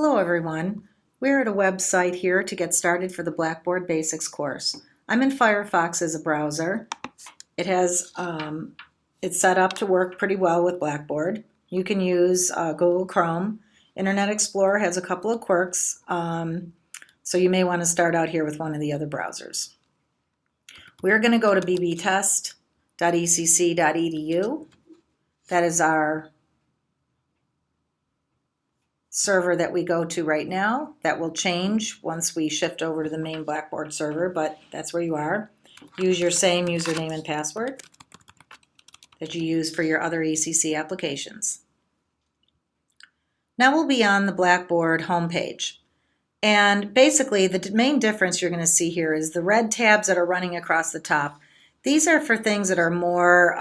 Hello everyone. We're at a website here to get started for the Blackboard Basics course. I'm in Firefox as a browser. It's set up to work pretty well with Blackboard. You can use Google Chrome. Internet Explorer has a couple of quirks, so you may want to start out here with one of the other browsers. We're going to go to bbtest.ecc.edu. That is our server that we go to right now. That will change once we shift over to the main Blackboard server, but that's where you are. Use your same username and password that you use for your other ECC applications. Now we'll be on the Blackboard homepage. And basically the main difference you're going to see here is the red tabs that are running across the top. These are for things that are more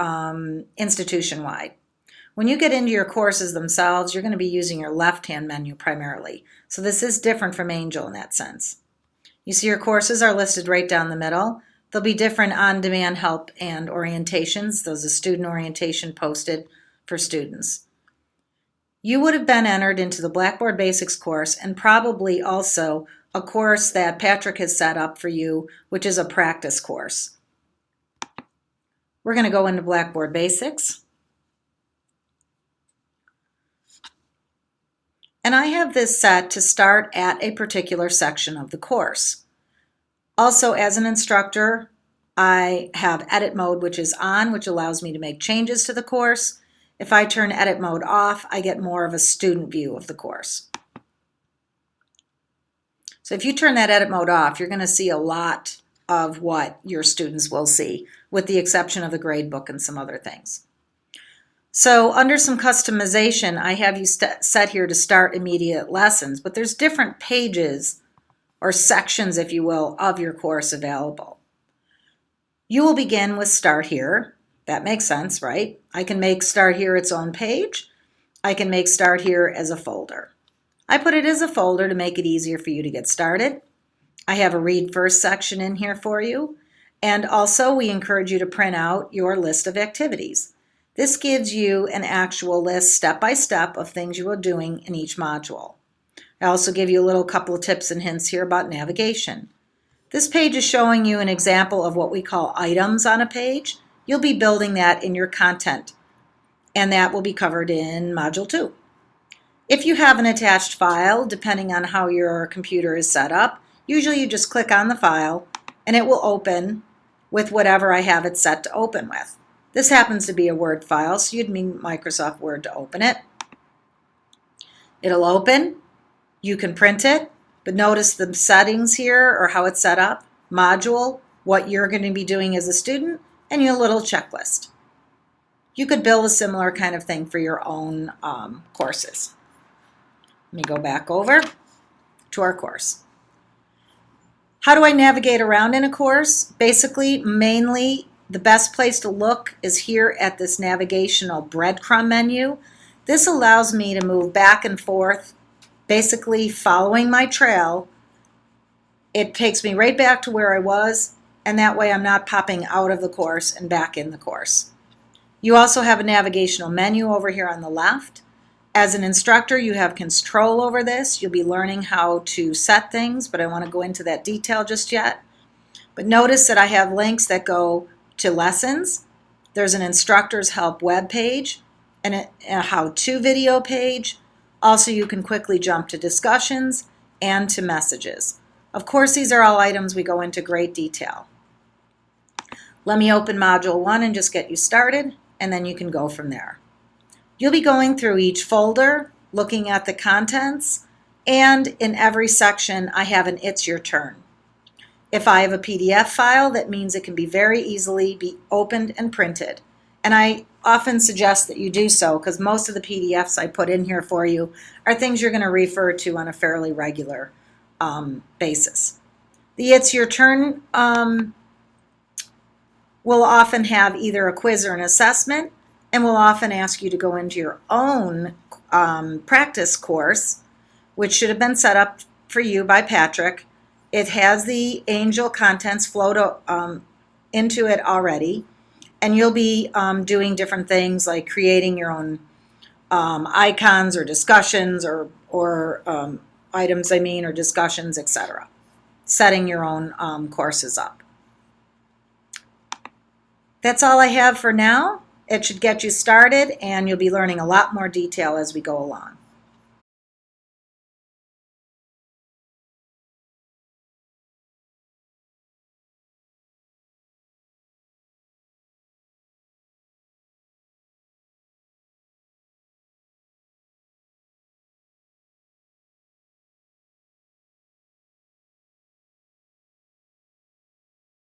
institution-wide. When you get into your courses themselves, you're going to be using your left-hand menu primarily. So this is different from Angel in that sense. You see your courses are listed right down the middle. There'll be different on-demand help and orientations. There's a student orientation posted for students. You would have been entered into the Blackboard Basics course and probably also a course that Patrick has set up for you, which is a practice course. We're going to go into Blackboard Basics. And I have this set to start at a particular section of the course. Also, as an instructor, I have edit mode, which is on, which allows me to make changes to the course. If I turn edit mode off, I get more of a student view of the course. So if you turn that edit mode off, you're going to see a lot of what your students will see, with the exception of the grade book and some other things. So under some customization, I have you set here to start immediate lessons, but there's different pages or sections, if you will, of your course available. You will begin with Start Here. That makes sense, right? I can make Start Here its own page. I can make Start Here as a folder. I put it as a folder to make it easier for you to get started. I have a Read First section in here for you. And also we encourage you to print out your list of activities. This gives you an actual list step by step of things you are doing in each module. I also give you a little couple of tips and hints here about navigation. This page is showing you an example of what we call items on a page. You'll be building that in your content, and that will be covered in Module 2. If you have an attached file, depending on how your computer is set up, usually you just click on the file and it will open with whatever I have it set to open with. This happens to be a Word file, so you'd need Microsoft Word to open it. It'll open. You can print it, but notice the settings here or how it's set up, module, what you're going to be doing as a student, and your little checklist. You could build a similar kind of thing for your own courses. Let me go back over to our course. How do I navigate around in a course? Basically, mainly, the best place to look is here at this navigational breadcrumb menu. This allows me to move back and forth, basically following my trail. It takes me right back to where I was, and that way I'm not popping out of the course and back in the course. You also have a navigational menu over here on the left. As an instructor, you have control over this. You'll be learning how to set things, but I want to go into that detail just yet. But notice that I have links that go to lessons. There's an instructor's help web page and a how-to video page. Also, you can quickly jump to discussions and to messages. Of course, these are all items we go into great detail. Let me open Module 1 and just get you started, and then you can go from there. You'll be going through each folder, looking at the contents, and in every section I have an It's Your Turn. If I have a PDF file, that means it can be very easily be opened and printed. And I often suggest that you do so because most of the PDFs I put in here for you are things you're going to refer to on a fairly regular basis. The It's Your Turn will often have either a quiz or an assessment, and will often ask you to go into your own practice course, which should have been set up for you by Patrick. It has the Angel contents flowed into it already, and you'll be doing different things like creating your own icons or discussions or or items, or discussions, etc. Setting your own courses up. That's all I have for now. It should get you started, and you'll be learning a lot more detail as we go along.